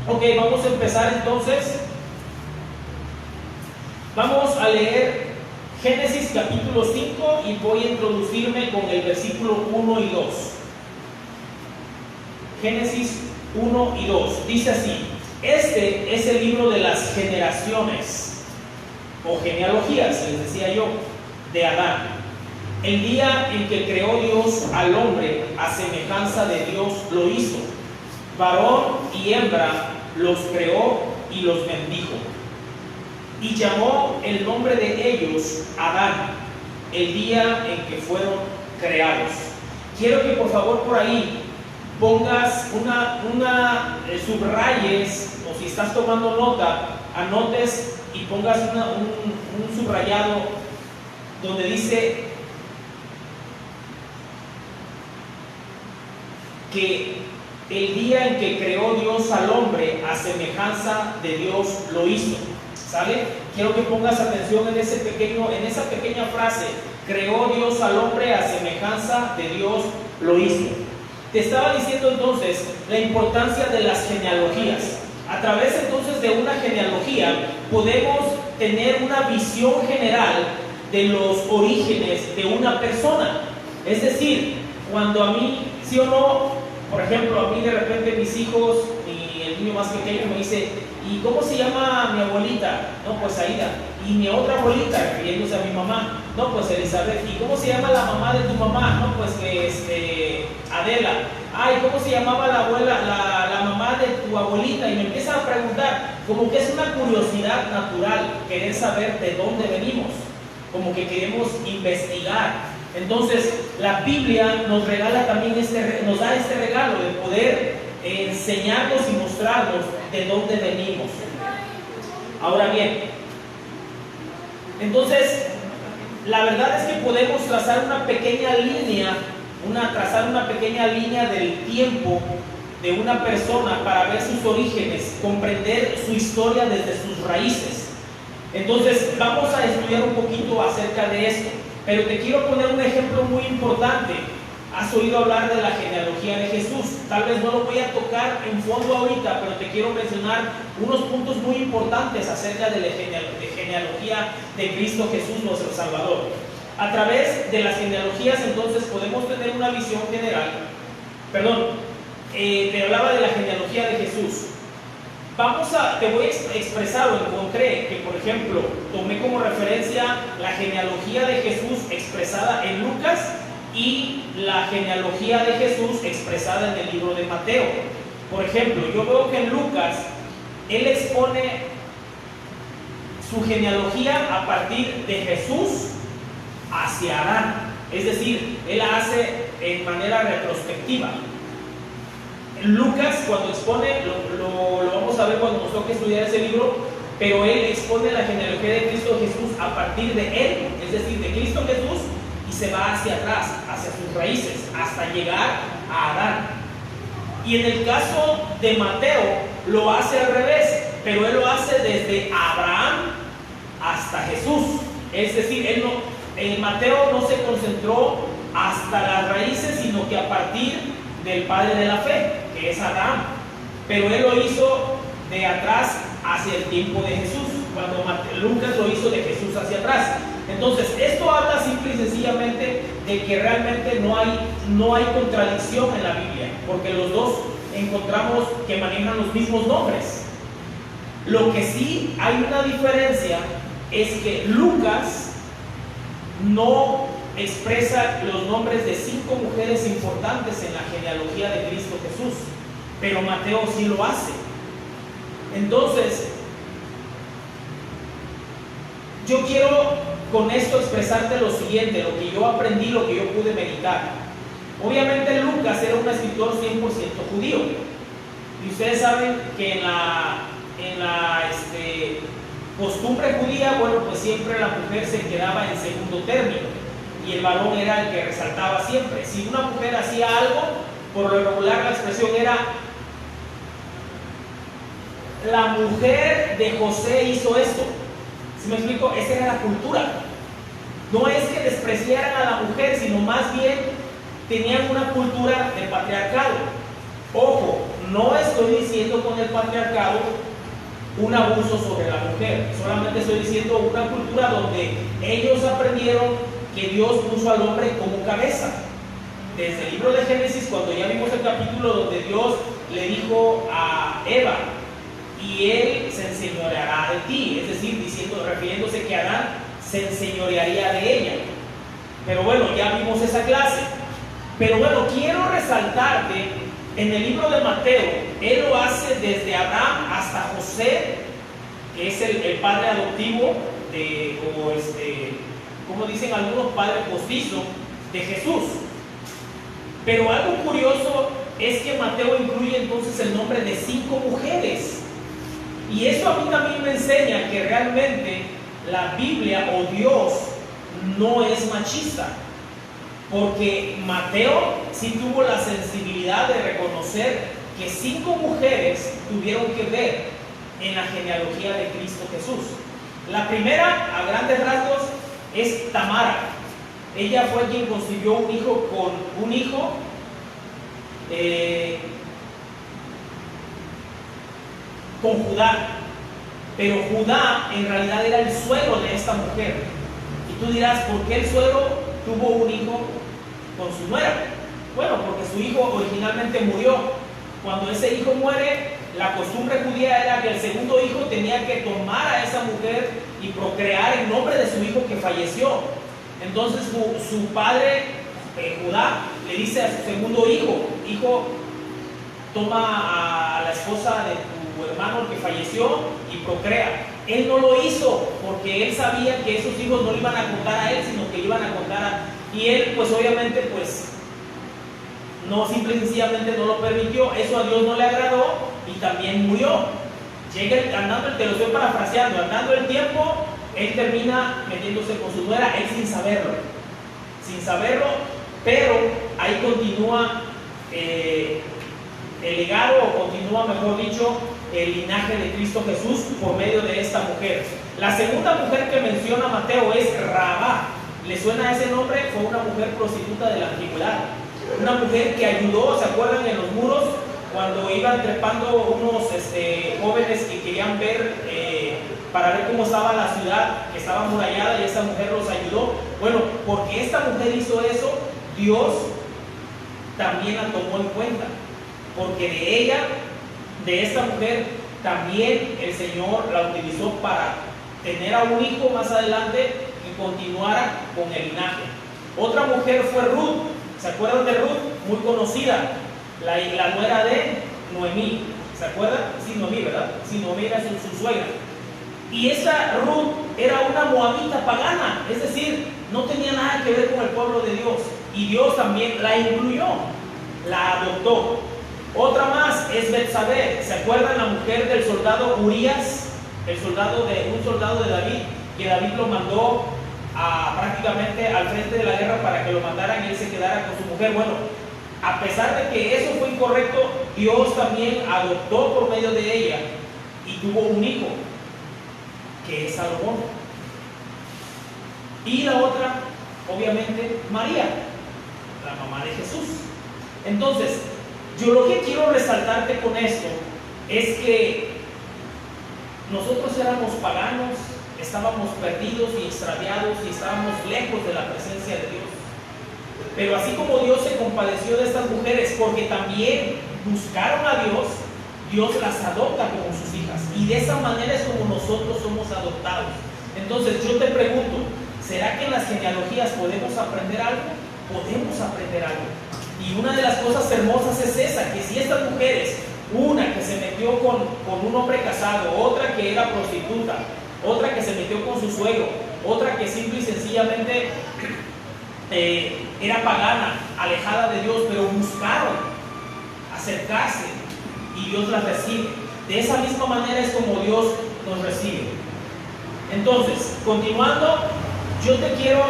Ok, vamos a empezar entonces. Vamos a leer Génesis capítulo 5 y voy a introducirme con el versículo 1 y 2. Génesis 1 y 2. Dice así: este es el libro de las generaciones o genealogías, les decía yo, de Adán. El día en que creó Dios al hombre, a semejanza de Dios lo hizo. Varón y hembra los creó y los bendijo. Y llamó el nombre de ellos Adán, el día en que fueron creados. Quiero que por favor por ahí pongas subrayes, o si estás tomando nota, anotes y pongas un subrayado donde dice que el día en que creó Dios al hombre, a semejanza de Dios lo hizo. ¿Sale? Quiero que pongas atención en esa pequeña frase: creó Dios al hombre, a semejanza de Dios lo hizo. Te estaba diciendo entonces la importancia de las genealogías. A través entonces de una genealogía podemos tener una visión general de los orígenes de una persona. Es decir, cuando a mí, sí o no, por ejemplo, a mí de repente mis hijos y el niño más pequeño me dice: ¿y cómo se llama mi abuelita? No, pues Aida. ¿Y mi otra abuelita? Refiriéndose a mi mamá. No, pues Elizabeth. ¿Y cómo se llama la mamá de tu mamá? No, pues Adela. Ay, ¿cómo se llamaba la abuela, la mamá de tu abuelita? Y me empiezan a preguntar, como que es una curiosidad natural querer saber de dónde venimos, como que queremos investigar. Entonces, la Biblia nos regala también nos da este regalo de poder enseñarnos y mostrarnos de dónde venimos. Ahora bien, entonces, la verdad es que podemos trazar una pequeña línea del tiempo de una persona para ver sus orígenes, comprender su historia desde sus raíces. Entonces, vamos a estudiar un poquito acerca de esto. Pero te quiero poner un ejemplo muy importante. Has oído hablar de la genealogía de Jesús. Tal vez no lo voy a tocar en fondo ahorita, pero te quiero mencionar unos puntos muy importantes acerca de la genealogía de Cristo Jesús, nuestro Salvador. A través de las genealogías, entonces, podemos tener una visión general. Te hablaba de la genealogía de Jesús. Te voy a expresar, o encontré que, por ejemplo, tomé como referencia la genealogía de Jesús expresada en Lucas y la genealogía de Jesús expresada en el libro de Mateo. Por ejemplo, yo veo que en Lucas él expone su genealogía a partir de Jesús hacia Adán, es decir, él la hace en manera retrospectiva. Lucas, cuando expone, lo vamos a ver cuando nos toque estudiar ese libro, pero él expone la genealogía de Cristo Jesús a partir de él, es decir, de Cristo Jesús, y se va hacia atrás, hacia sus raíces, hasta llegar a Adán. Y en el caso de Mateo, lo hace al revés, pero él lo hace desde Abraham hasta Jesús. Es decir, Mateo no se concentró hasta las raíces, sino que a partir del padre de la fe, que es Adán, pero él lo hizo de atrás hacia el tiempo de Jesús, cuando Lucas lo hizo de Jesús hacia atrás. Entonces, esto habla simple y sencillamente de que realmente no hay contradicción en la Biblia, porque los dos encontramos que manejan los mismos nombres. Lo que sí hay una diferencia es que Lucas no expresa los nombres de 5 mujeres importantes en la genealogía de Cristo Jesús, pero Mateo sí lo hace. Entonces, yo quiero con esto expresarte lo siguiente, lo que yo aprendí, lo que yo pude meditar. Obviamente Lucas era un escritor 100% judío, y ustedes saben que en la costumbre judía, bueno, pues siempre la mujer se quedaba en segundo término y el varón era el que resaltaba siempre. Si una mujer hacía algo, por lo regular la expresión era: la mujer de José hizo esto. ¿Sí me explico? Esa era la cultura. No es que despreciaran a la mujer, sino más bien tenían una cultura de patriarcado. Ojo, no estoy diciendo con el patriarcado un abuso sobre la mujer, solamente estoy diciendo una cultura donde ellos aprendieron que Dios puso al hombre como cabeza. Desde el libro de Génesis, cuando ya vimos el capítulo donde Dios le dijo a Eva, y él se enseñoreará de ti, es decir, refiriéndose que Adán se enseñorearía de ella. Pero bueno, ya vimos esa clase. Pero bueno, quiero resaltarte, en el libro de Mateo, él lo hace desde Abraham hasta José, que es el padre adoptivo de, como dicen algunos, padre postizo de Jesús. Pero algo curioso es que Mateo incluye entonces el nombre de 5 mujeres. Y eso a mí también me enseña que realmente la Biblia o Dios no es machista. Porque Mateo sí tuvo la sensibilidad de reconocer que 5 mujeres tuvieron que ver en la genealogía de Cristo Jesús. La primera, a grandes rasgos, es Tamara. Ella fue quien concibió un hijo con Judá, pero Judá en realidad era el suegro de esta mujer. Y tú dirás, ¿por qué el suegro tuvo un hijo con su nuera? Bueno, porque su hijo originalmente murió. Cuando ese hijo muere, la costumbre judía era que el segundo hijo tenía que tomar a esa mujer y procrear en nombre de su hijo que falleció. Entonces su padre, Judá, le dice a su segundo hijo, toma a la esposa de tu hermano que falleció y procrea. Él no lo hizo porque él sabía que esos hijos no le iban a contar a él, sino que le iban a contar y él pues obviamente no, simple y sencillamente no lo permitió. Eso a Dios no le agradó y también murió. Te lo estoy parafraseando, andando el tiempo, él termina metiéndose con su nuera, él sin saberlo, pero ahí continúa el legado, o continúa, mejor dicho, el linaje de Cristo Jesús por medio de esta mujer. La segunda mujer que menciona Mateo es Rahabá. ¿Le suena ese nombre? Fue una mujer prostituta de la antigüedad, una mujer que ayudó, ¿se acuerdan? En los muros, cuando iban trepando unos jóvenes que querían ver para ver cómo estaba la ciudad, que estaba amurallada, y esta mujer los ayudó. Bueno, porque esta mujer hizo eso, Dios también la tomó en cuenta, porque de ella, de esta mujer, también el Señor la utilizó para tener a un hijo más adelante que continuara con el linaje. Otra mujer fue Ruth. ¿Se acuerdan de Ruth? Muy conocida, la nuera de Noemí. ¿Se acuerdan? Sí, Noemí, ¿verdad? Sí, Noemí era su suegra. Y esa Ruth era una moabita pagana, es decir, no tenía nada que ver con el pueblo de Dios. Y Dios también la incluyó, la adoptó. Otra más es Betsabé. ¿Se acuerdan la mujer del soldado Urías? Un soldado de David, que David lo mandó prácticamente al frente de la guerra para que lo mataran y él se quedara con su mujer. Bueno, a pesar de que eso fue incorrecto, Dios también adoptó por medio de ella y tuvo un hijo, que es Salomón. Y la otra, obviamente, María, la mamá de Jesús. Entonces, yo lo que quiero resaltarte con esto es que nosotros éramos paganos, estábamos perdidos y extraviados y estábamos lejos de la presencia de Dios. Pero así como Dios se compadeció de estas mujeres porque también buscaron a Dios, Dios las adopta como sus hijas. Y de esa manera es como nosotros somos adoptados. Entonces yo te pregunto, ¿será que en las genealogías podemos aprender algo? Podemos aprender algo. Y una de las cosas hermosas es esa, que si estas mujeres, una que se metió con un hombre casado, otra que era prostituta, otra que se metió con su suegro, otra que simple y sencillamente era pagana, alejada de Dios, pero buscaron acercarse y Dios las recibe. De esa misma manera es como Dios nos recibe. Entonces, continuando, yo te quiero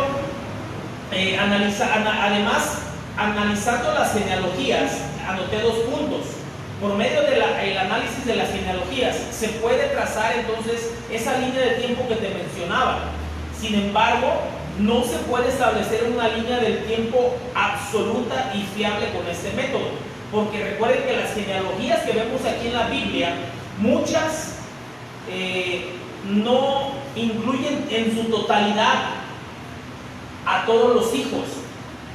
analizar, además, analizando las genealogías, anoté 2 puntos. Por medio del análisis de las genealogías se puede trazar entonces esa línea de tiempo que te mencionaba. Sin embargo, no se puede establecer una línea del tiempo absoluta y fiable con este método. porque recuerden que las genealogías que vemos aquí en la Biblia, muchas no incluyen en su totalidad a todos los hijos,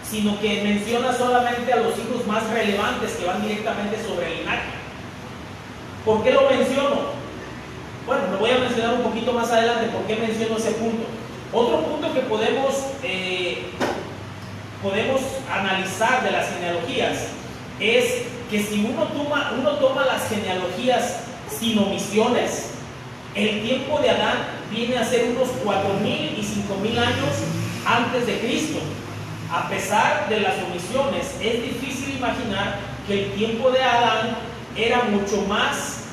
sino que menciona solamente a los hijos más relevantes que van directamente sobre el linaje. ¿Por qué lo menciono? Bueno, lo voy a mencionar un poquito más adelante, por qué menciono ese punto. Otro punto que podemos analizar de las genealogías es que si uno toma las genealogías sin omisiones, el tiempo de Adán viene a ser unos 4,000 y 5,000 años antes de Cristo. A pesar de las omisiones, es difícil imaginar que el tiempo de Adán era mucho más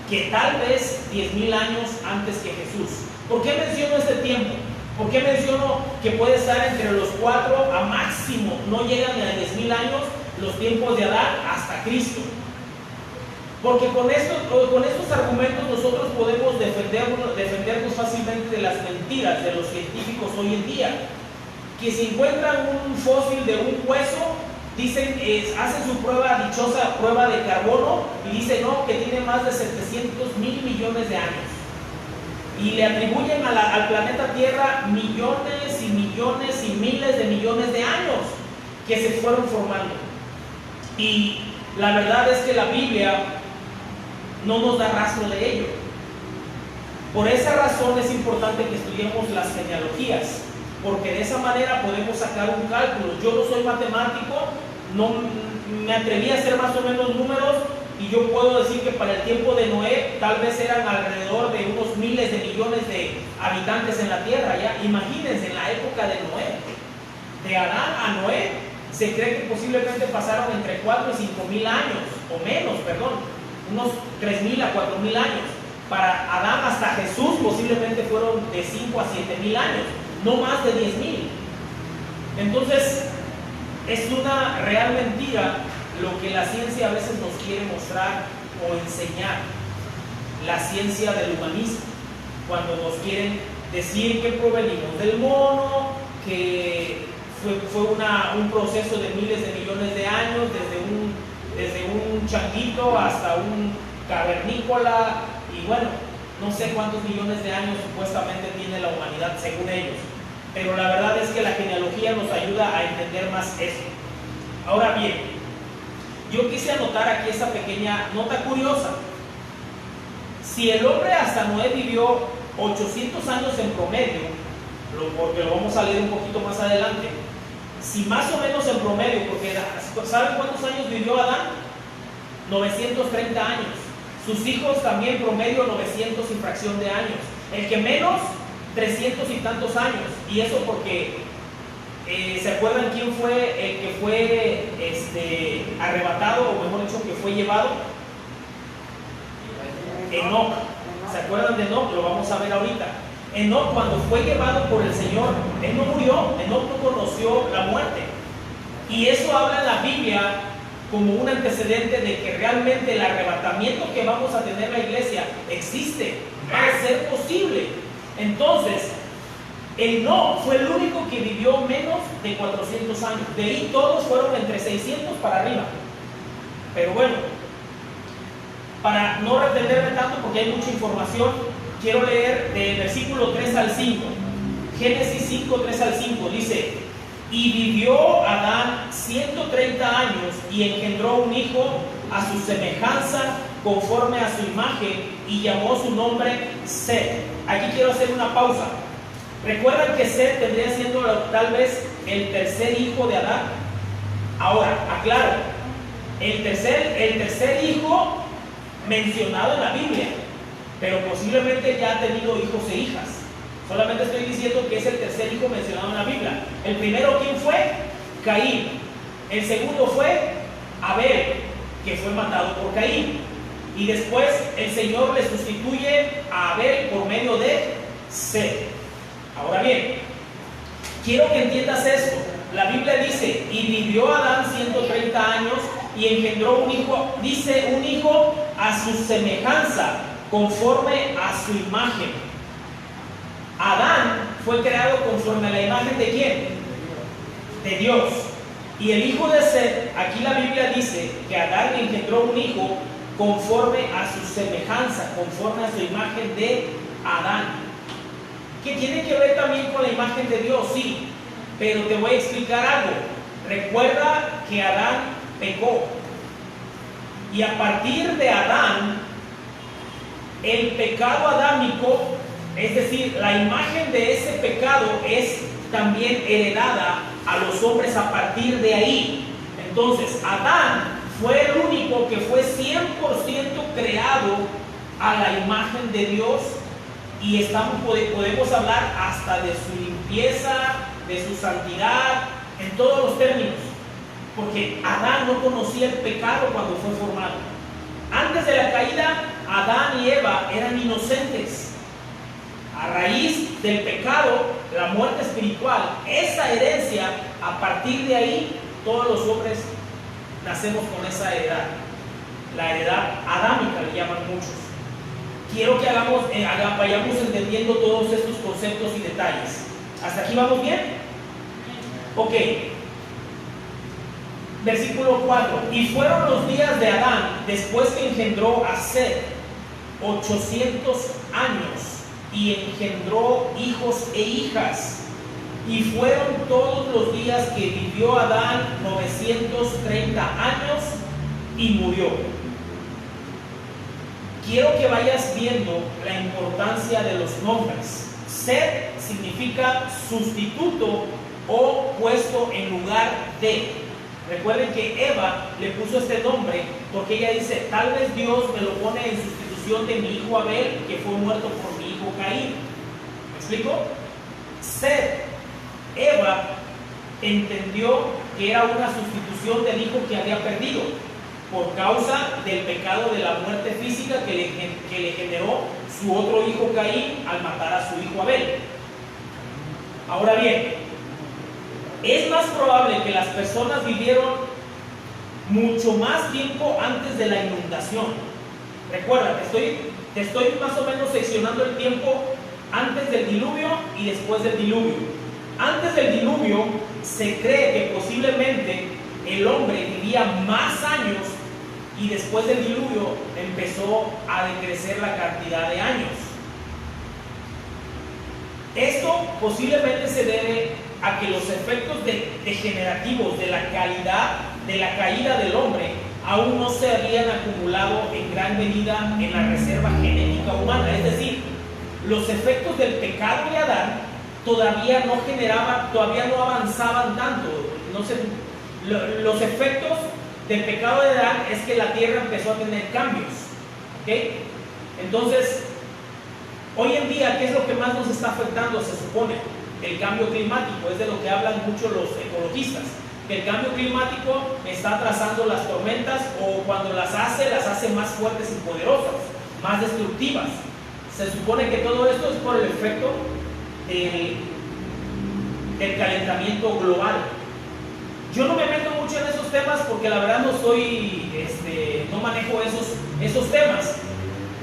que tal vez 10,000 años antes que Jesús. ¿Por qué menciono este tiempo? ¿Por qué menciono que puede estar entre los 4 a máximo, no llegan ni a 10,000 años los tiempos de Adán hasta Cristo? Porque con estos argumentos nosotros podemos defendernos fácilmente de las mentiras de los científicos hoy en día, que si encuentran un fósil de un hueso, dicen, hacen su dichosa prueba de carbono y dicen no, que tiene más de 700,000 millones de años. Y le atribuyen al planeta Tierra millones y millones y miles de millones de años que se fueron formando. Y la verdad es que la Biblia no nos da rastro de ello. Por esa razón es importante que estudiemos las genealogías, porque de esa manera podemos sacar un cálculo. Yo no soy matemático, no me atreví a hacer más o menos números, y yo puedo decir que para el tiempo de Noé tal vez eran alrededor de unos miles de millones de habitantes en la tierra. Ya imagínense, en la época de Noé, de Adán a Noé, se cree que posiblemente pasaron entre 4 y 5,000 años, o menos, perdón, unos 3,000 a 4,000 años. Para Adán hasta Jesús posiblemente fueron de 5 a 7,000 años, no más de 10,000. Entonces, es una real mentira lo que la ciencia a veces nos quiere mostrar o enseñar, la ciencia del humanismo, cuando nos quieren decir que provenimos del mono, que fue un proceso de miles de millones de años, desde un changuito hasta un cavernícola, y bueno, no sé cuántos millones de años supuestamente tiene la humanidad según ellos, pero la verdad es que la genealogía nos ayuda a entender más eso. Ahora bien, yo quise anotar aquí esta pequeña nota curiosa. Si el hombre hasta Noé vivió 800 años en promedio, porque lo vamos a leer un poquito más adelante, si más o menos en promedio, porque ¿saben cuántos años vivió Adán? 930 años. Sus hijos también promedio 900 y fracción de años. El que menos, 300 y tantos años. Y eso porque, ¿se acuerdan quién fue el que fue arrebatado, o mejor dicho, que fue llevado? Enoc. ¿Se acuerdan de Enoc? Lo vamos a ver ahorita. Enoc, cuando fue llevado por el Señor, él no murió, Enoc no conoció la muerte. Y eso habla en la Biblia como un antecedente de que realmente el arrebatamiento que vamos a tener la iglesia existe, va a ser posible. Entonces, Enoc fue el único que vivió menos de 400 años. De ahí todos fueron entre 600 para arriba. Pero bueno, para no retenerme tanto porque hay mucha información, quiero leer del versículo 3 al 5. Génesis 5, 3 al 5 dice: y vivió Adán 130 años y engendró un hijo a su semejanza, conforme a su imagen, y llamó su nombre Set. Aquí quiero hacer una pausa. ¿Recuerdan que Set tendría siendo tal vez el tercer hijo de Adán? Ahora, aclaro, el tercer hijo mencionado en la Biblia, pero posiblemente ya ha tenido hijos e hijas. Solamente estoy diciendo que es el tercer hijo mencionado en la Biblia. El primero, ¿quién fue? Caín. El segundo fue Abel, que fue matado por Caín. Y después el Señor le sustituye a Abel por medio de Set. Ahora bien, quiero que entiendas esto. La Biblia dice: y vivió Adán 130 años y engendró un hijo, dice, un hijo a su semejanza, conforme a su imagen. Adán fue creado conforme a la imagen de ¿quién? De Dios. Y el hijo de Set, aquí la Biblia dice que Adán engendró un hijo conforme a su semejanza, conforme a su imagen de Adán. Que tiene que ver también con la imagen de Dios, sí, pero te voy a explicar algo. Recuerda que Adán pecó. Y a partir de Adán, el pecado adámico, es decir, la imagen de ese pecado es también heredada a los hombres a partir de ahí. Entonces, Adán fue el único que fue 100% creado a la imagen de Dios, y podemos hablar hasta de su limpieza, de su santidad, en todos los términos, porque Adán no conocía el pecado cuando fue formado. Antes de la caída, Adán y Eva eran inocentes. A raíz del pecado, la muerte espiritual, esa herencia, a partir de ahí, todos los hombres nacemos con esa heredad. La heredad adámica le llaman muchos. Quiero que vayamos entendiendo todos estos conceptos y detalles. ¿Hasta aquí vamos bien? Ok. Versículo 4. Y fueron los días de Adán, después que engendró a Set, 800 años, y engendró hijos e hijas. Y fueron todos los días que vivió Adán 930 años y murió. Quiero que vayas viendo la importancia de los nombres. Set significa sustituto o puesto en lugar de. Recuerden que Eva le puso este nombre porque ella dice, tal vez Dios me lo pone en sustitución de mi hijo Abel, que fue muerto por mi hijo Caín. ¿Me explico? Set, Eva entendió que era una sustitución del hijo que había perdido por causa del pecado de la muerte física que le generó su otro hijo Caín al matar a su hijo Abel. Ahora bien, es más probable que las personas vivieron mucho más tiempo antes de la inundación. Recuerda, te estoy más o menos seccionando el tiempo antes del diluvio y después del diluvio. Antes del diluvio se cree que posiblemente el hombre vivía más años, y después del diluvio empezó a decrecer la cantidad de años. Esto posiblemente se debe a que los efectos degenerativos de la caída del hombre aún no se habían acumulado en gran medida en la reserva genética humana. Es decir, los efectos del pecado de Adán todavía no avanzaban tanto. Los efectos del pecado de Adán es que la tierra empezó a tener cambios. ¿Okay? Entonces, hoy en día, ¿qué es lo que más nos está afectando? Se supone el cambio climático. Es de lo que hablan mucho los ecologistas, que el cambio climático está atrasando las tormentas, o cuando las hace más fuertes y poderosas, más destructivas. Se supone que todo esto es por el efecto del calentamiento global. Yo no me meto mucho en esos temas porque la verdad no manejo esos temas,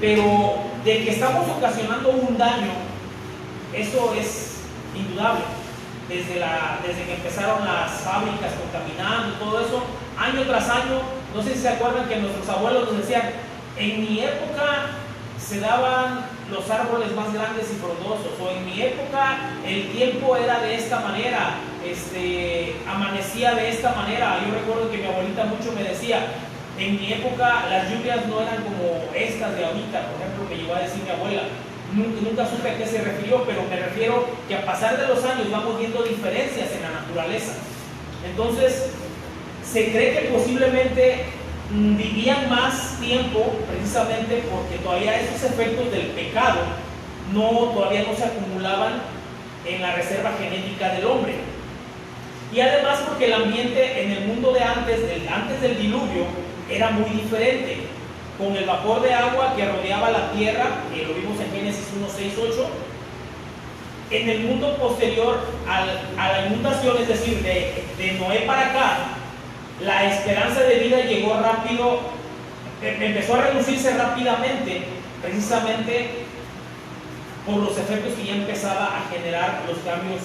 pero de que estamos ocasionando un daño, eso es indudable. Desde que empezaron las fábricas contaminando y todo eso, año tras año. No sé si se acuerdan que nuestros abuelos nos decían, en mi época se daban los árboles más grandes y frondosos, o en mi época el tiempo era de esta manera, amanecía de esta manera. Yo recuerdo que mi abuelita mucho me decía, en mi época las lluvias no eran como estas de ahorita, por ejemplo, que llegó a decir mi abuela. Nunca supe a qué se refirió, pero me refiero que a pasar de los años vamos viendo diferencias en la naturaleza. Entonces, se cree que posiblemente vivían más tiempo precisamente porque todavía esos efectos del pecado todavía no se acumulaban en la reserva genética del hombre. Y además porque el ambiente en el mundo de antes del diluvio era muy diferente, con el vapor de agua que rodeaba la tierra, que lo vimos en Génesis 1, 6, 8. En el mundo posterior a la inundación, es decir, de Noé para acá, la esperanza de vida llegó rápido, empezó a reducirse rápidamente, precisamente por los efectos que ya empezaba a generar los cambios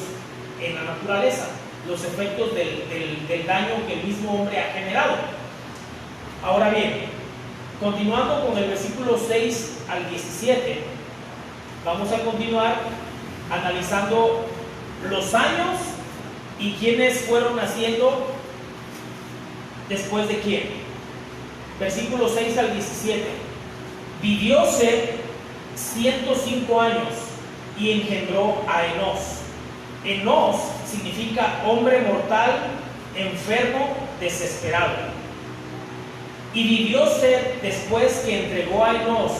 en la naturaleza. los efectos del daño que el mismo hombre ha generado. Ahora bien, continuando con el versículo 6 al 17, vamos a continuar analizando los años y quiénes fueron naciendo después de quién. Versículo 6 al 17. Vivió Set 105 años y engendró a Enós. Enós significa hombre mortal, enfermo, desesperado. Y vivió Set después que engendró a Enós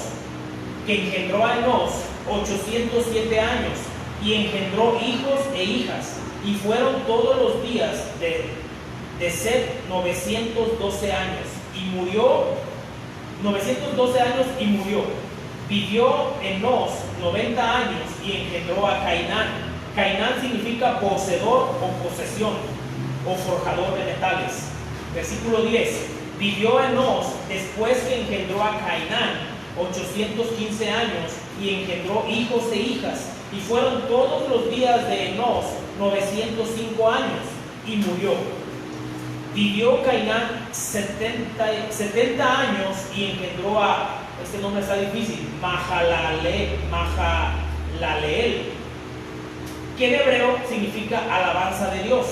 807 años y engendró hijos e hijas, y fueron todos los días de Set 912 años y murió. 912 años y murió. Vivió Enós 90 años y engendró a Cainán. Cainán significa poseedor o posesión o forjador de metales. Versículo 10. Vivió Enós después que engendró a Cainán 815 años y engendró hijos e hijas, y fueron todos los días de Enós 905 años y murió. Vivió Cainán 70 años y engendró a, este nombre está difícil, Mahalaleel, que en hebreo significa alabanza de Dios.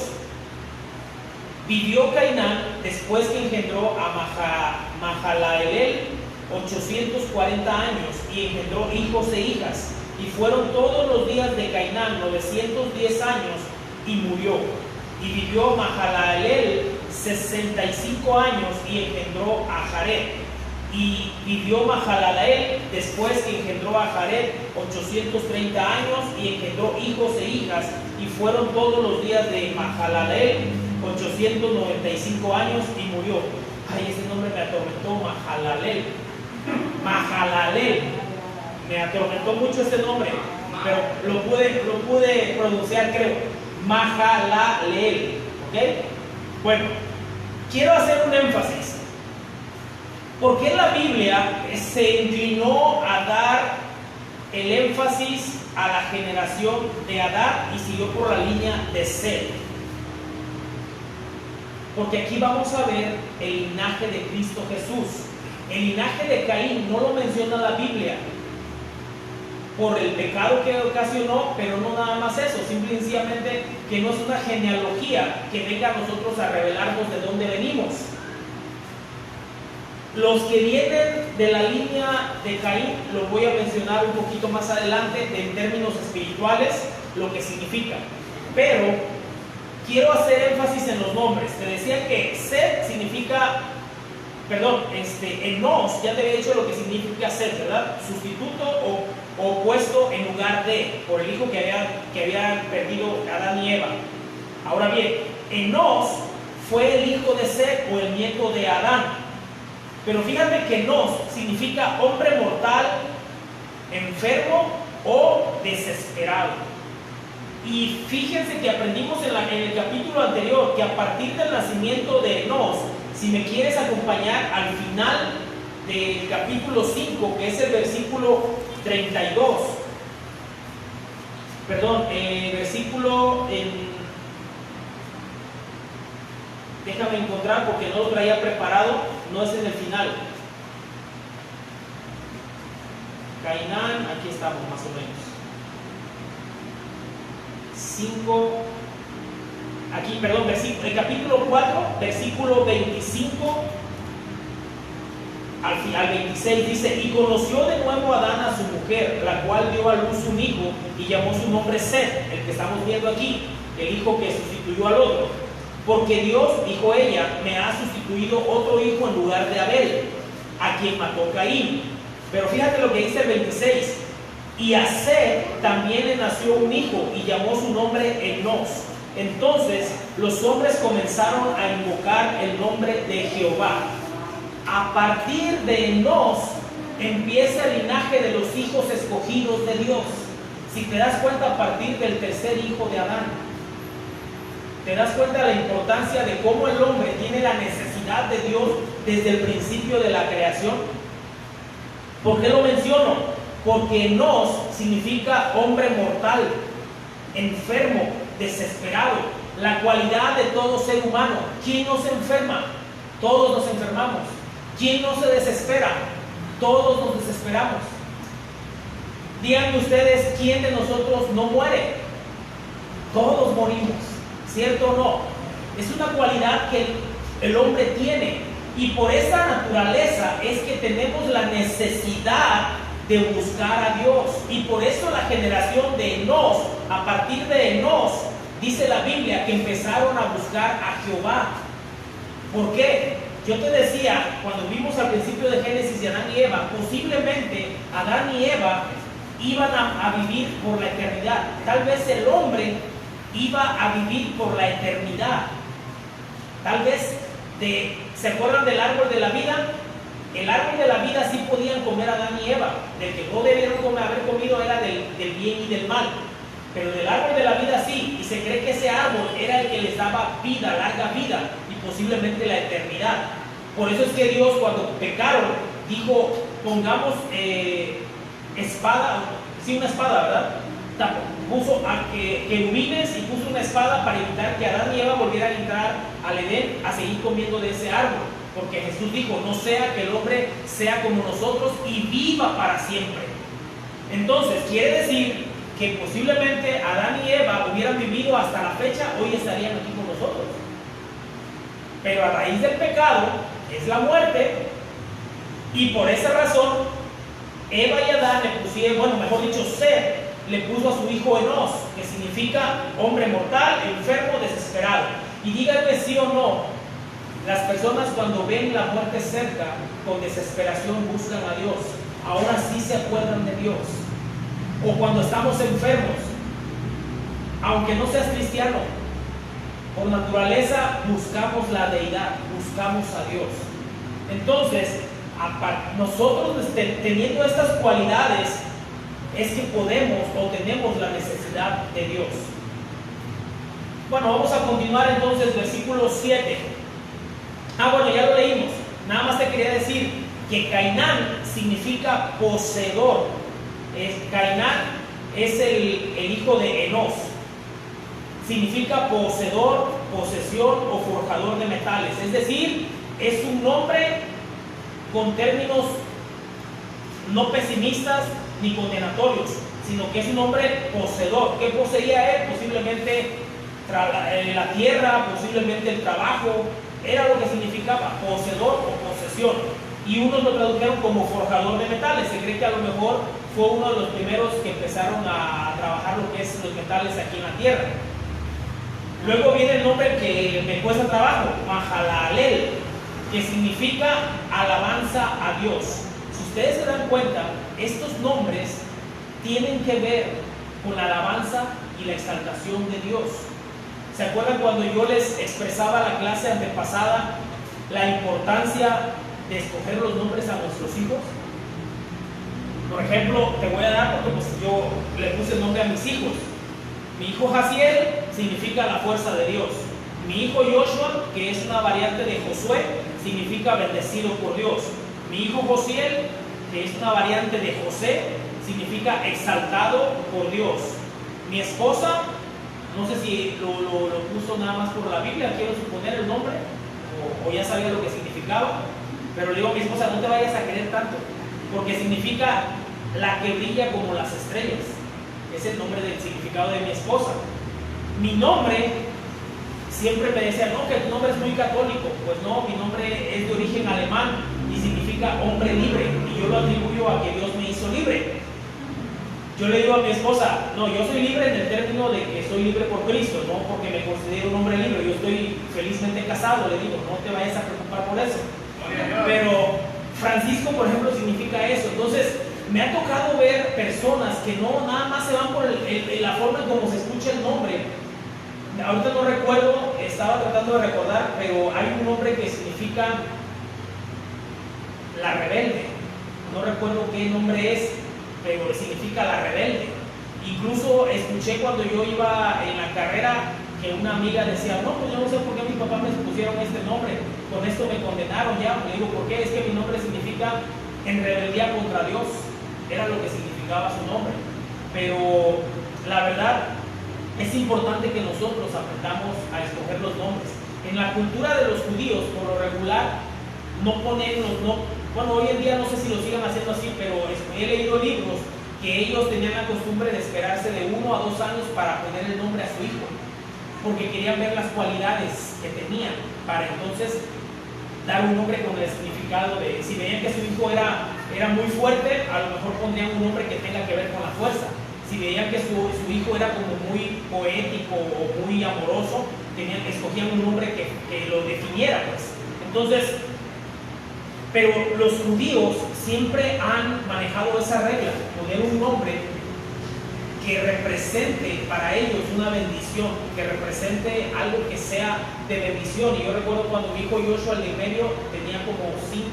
Vivió Cainán después que engendró a Mahalaleel 840 años y engendró hijos e hijas, y fueron todos los días de Cainán 910 años y murió. Y vivió Mahalaleel 65 años y engendró a Jared. Y vivió Mahalaleel después que engendró a Jared 830 años y engendró hijos e hijas, y fueron todos los días de Mahalaleel 895 años y murió. Ay, ese nombre me atormentó, Mahalaleel. Me atormentó mucho este nombre, pero lo pude pronunciar, creo. Mahalaleel. ¿Ok? Bueno, quiero hacer un énfasis. ¿Por qué la Biblia se inclinó a dar el énfasis a la generación de Adán y siguió por la línea de Set? Porque aquí vamos a ver el linaje de Cristo Jesús. El linaje de Caín no lo menciona la Biblia por el pecado que ocasionó, pero no nada más eso, simple y sencillamente que no es una genealogía que venga a nosotros a revelarnos de dónde venimos. Los que vienen de la línea de Caín, los voy a mencionar un poquito más adelante en términos espirituales, lo que significa. Pero quiero hacer énfasis en los nombres. Te decía que Set significa, Enós, ya te había dicho lo que significa Set, ¿verdad? Sustituto o puesto en lugar de, por el hijo que había perdido Adán y Eva. Ahora bien, Enós fue el hijo de Set o el nieto de Adán. Pero fíjate que Enós significa hombre mortal, enfermo o desesperado. Y fíjense que aprendimos en el capítulo anterior que a partir del nacimiento de Enós, si me quieres acompañar al final del capítulo 5, que es el versículo 32, déjame encontrar porque no lo traía preparado, no es en el final. Cainán, aquí estamos más o menos. 5, aquí, el capítulo 4, versículo 25 al 26 dice: y conoció de nuevo Adán a su mujer, la cual dio a luz un hijo y llamó su nombre Set, el que estamos viendo aquí, el hijo que sustituyó al otro. Porque Dios, dijo ella, me ha sustituido otro hijo en lugar de Abel, a quien mató Caín. Pero fíjate lo que dice el 26. Y a Set también le nació un hijo y llamó su nombre Enós. Entonces los hombres comenzaron a invocar el nombre de Jehová. A partir de Enós empieza el linaje de los hijos escogidos de Dios. Si te das cuenta, a partir del tercer hijo de Adán, te das cuenta de la importancia de cómo el hombre tiene la necesidad de Dios desde el principio de la creación. ¿Por qué lo menciono? Porque Enós significa hombre mortal, enfermo, desesperado. la cualidad de todo ser humano. ¿Quién no se enferma? Todos nos enfermamos. ¿Quién no se desespera? Todos nos desesperamos. Díganme ustedes, ¿quién de nosotros no muere? Todos morimos, ¿cierto o no? Es una cualidad que el hombre tiene, y por esa naturaleza es que tenemos la necesidad de buscar a Dios. Y por eso la generación de Enós, a partir de Enós, dice la Biblia que empezaron a buscar a Jehová. ¿Por qué? Yo te decía, cuando vimos al principio de Génesis de Adán y Eva, posiblemente Adán y Eva iban a vivir por la eternidad. Tal vez el hombre iba a vivir por la eternidad. Tal vez, ¿se acuerdan del árbol de la vida? El árbol de la vida sí podían comer Adán y Eva. Del que no debieron haber comido era del bien y del mal. Pero del árbol de la vida sí. Y se cree que ese árbol era el que les daba vida, larga vida, y posiblemente la eternidad. Por eso es que Dios, cuando pecaron, dijo, pongamos espada, sí, una espada, ¿verdad? Puso a querubines y puso una espada para evitar que Adán y Eva volvieran a entrar al Edén a seguir comiendo de ese árbol. Porque Jesús dijo, no sea que el hombre sea como nosotros y viva para siempre. Entonces, quiere decir que posiblemente Adán y Eva hubieran vivido hasta la fecha, hoy estarían aquí con nosotros. Pero a raíz del pecado es la muerte, y por esa razón Eva y Adán le pusieron, bueno, mejor dicho, Seth le puso a su hijo Enós, que significa hombre mortal, enfermo, desesperado. Y díganme sí o no, las personas cuando ven la muerte cerca, con desesperación buscan a Dios. Ahora sí se acuerdan de Dios. O cuando estamos enfermos, aunque no seas cristiano, por naturaleza buscamos la deidad, buscamos a Dios. Entonces, nosotros teniendo estas cualidades, es que podemos o tenemos la necesidad de Dios. Bueno, vamos a continuar entonces, versículo 7. Bueno, ya lo leímos. Nada más te quería decir que Cainán significa poseedor. Cainán es el hijo de Enós. Significa poseedor, posesión o forjador de metales. Es decir, es un nombre con términos no pesimistas ni condenatorios, sino que es un hombre poseedor. ¿Qué poseía él? Posiblemente la tierra, posiblemente el trabajo. Era lo que significaba poseedor o posesión. Y unos lo tradujeron como forjador de metales. Se cree que a lo mejor fue uno de los primeros que empezaron a trabajar lo que es los metales aquí en la tierra. Luego viene el nombre que me cuesta trabajo, Mahalalel, que significa alabanza a Dios. Si ustedes se dan cuenta, estos nombres tienen que ver con la alabanza y la exaltación de Dios. ¿Se acuerdan cuando yo les expresaba la clase antepasada la importancia de escoger los nombres a nuestros hijos? Por ejemplo, te voy a dar porque pues yo le puse el nombre a mis hijos. Mi hijo Jaciel significa la fuerza de Dios. Mi hijo Joshua, que es una variante de Josué, significa bendecido por Dios. Mi hijo Josiel, que es una variante de José, significa exaltado por Dios. Mi esposa, no sé si lo puso nada más por la Biblia, quiero suponer el nombre, o ya sabía lo que significaba, pero le digo a mi esposa, no te vayas a querer tanto, porque significa la que brilla como las estrellas. Es el nombre del significado de mi esposa. Mi nombre, siempre me decían, no, que tu nombre es muy católico. Pues no, mi nombre es de origen alemán y significa hombre libre, y yo lo atribuyo a que Dios me hizo libre. Yo le digo a mi esposa, no, yo soy libre en el término de que soy libre por Cristo, no porque me considero un hombre libre. Yo estoy felizmente casado, le digo, no te vayas a preocupar por eso. Pero Francisco, por ejemplo, significa eso. Entonces, me ha tocado ver personas que no nada más se van por la forma en cómo se escucha el nombre. Ahorita no recuerdo, estaba tratando de recordar, pero hay un nombre que significa la rebelde. No recuerdo qué nombre es, pero significa la rebelde. Incluso escuché cuando yo iba en la carrera que una amiga decía, no, pues yo no sé por qué mis papás me pusieron este nombre, con esto me condenaron ya. Le digo, ¿por qué? Es que mi nombre significa en rebeldía contra Dios. Era lo que significaba su nombre. Pero la verdad, es importante que nosotros aprendamos a escoger los nombres. En la cultura de los judíos, por lo regular, no ponen bueno, hoy en día no sé si lo sigan haciendo así, pero he leído libros que ellos tenían la costumbre de esperarse de 1 a 2 años para poner el nombre a su hijo, porque querían ver las cualidades que tenía, para entonces dar un nombre con el significado de, si veían que su hijo era muy fuerte, a lo mejor pondrían un nombre que tenga que ver con la fuerza. Si veían que su hijo era como muy poético o muy amoroso, escogían un nombre que lo definiera, pues. Entonces, pero los judíos siempre han manejado esa regla, poner un nombre que represente para ellos una bendición, que represente algo que sea de bendición. Y yo recuerdo cuando mi hijo Joshua, el de medio, tenía como 6,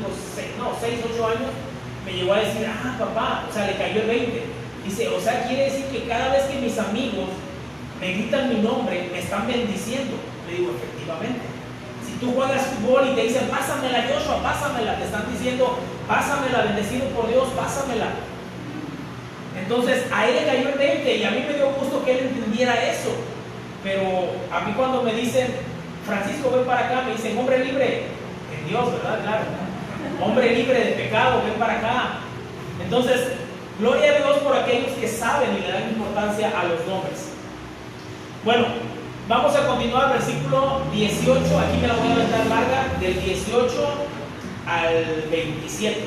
8 años, me llegó a decir, papá, o sea, le cayó el 20. Dice, o sea, quiere decir que cada vez que mis amigos me gritan mi nombre, me están bendiciendo. Le digo, efectivamente. Si tú juegas fútbol y te dicen, pásamela Joshua, pásamela, te están diciendo, pásamela, bendecido por Dios, pásamela. Entonces, a él le cayó el 20 y a mí me dio gusto que él entendiera eso. Pero a mí cuando me dicen, Francisco, ven para acá, me dicen, hombre libre, en Dios, ¿verdad? Claro. Hombre libre de pecado, ven para acá. Entonces, gloria a Dios por aquellos que saben y le dan importancia a los nombres. Bueno, vamos a continuar, versículo 18, aquí me la voy a aventar larga, del 18 al 27.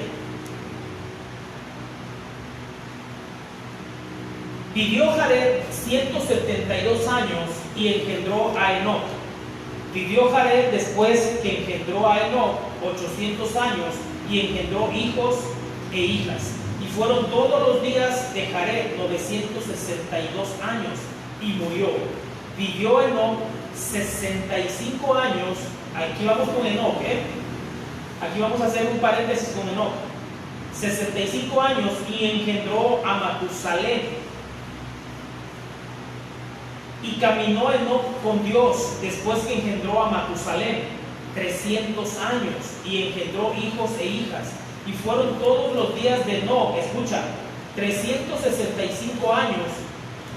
Vivió Jared 172 años y engendró a Enoc. Vivió Jared después que engendró a Enoc 800 años y engendró hijos e hijas. Y fueron todos los días de Jared 962 años y murió. Vivió Enoc 65 años. Aquí vamos con Enoc, Aquí vamos a hacer un paréntesis con Enoc. 65 años y engendró a Matusalén. Y caminó Enoc con Dios después que engendró a Matusalén 300 años y engendró hijos e hijas. Y fueron todos los días de Enoc, escucha, 365 años.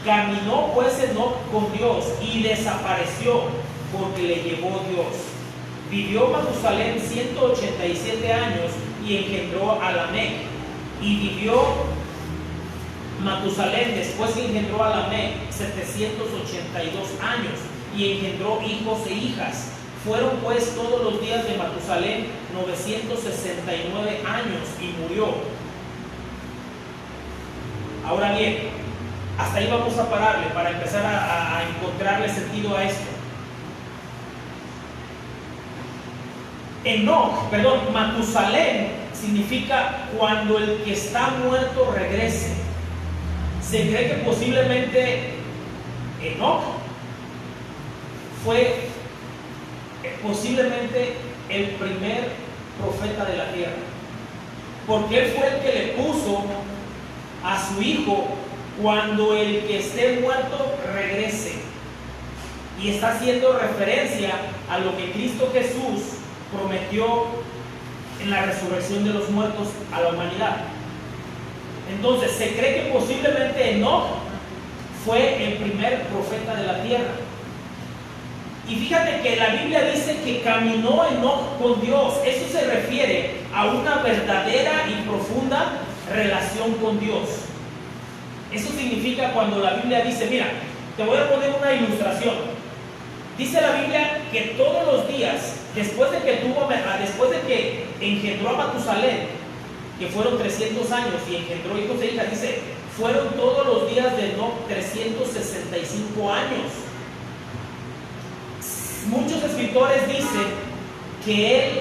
Caminó pues Enoc con Dios y desapareció porque le llevó Dios. Vivió Matusalén 187 años y engendró a Lamec. Y vivió Matusalén después que engendró a Lamec 782 años y engendró hijos e hijas. Fueron pues todos los días de Matusalén 969 años y murió. Ahora bien, hasta ahí vamos a pararle para empezar a encontrarle sentido a esto. Matusalén significa cuando el que está muerto regrese. Se cree que posiblemente Enoc fue posiblemente el primer profeta de la tierra, porque él fue el que le puso a su hijo cuando el que esté muerto regrese, y está haciendo referencia a lo que Cristo Jesús prometió en la resurrección de los muertos a la humanidad. Entonces se cree que posiblemente Enoc fue el primer profeta de la tierra. Y fíjate que la Biblia dice que caminó Enoc con Dios. Eso se refiere a una verdadera y profunda relación con Dios. Eso significa cuando la Biblia dice, mira, te voy a poner una ilustración. Dice la Biblia que todos los días, después de que engendró a Matusalén, que fueron 300 años y engendró hijos e hijas, dice, fueron todos los días de Enoc 365 años. Muchos escritores dicen que él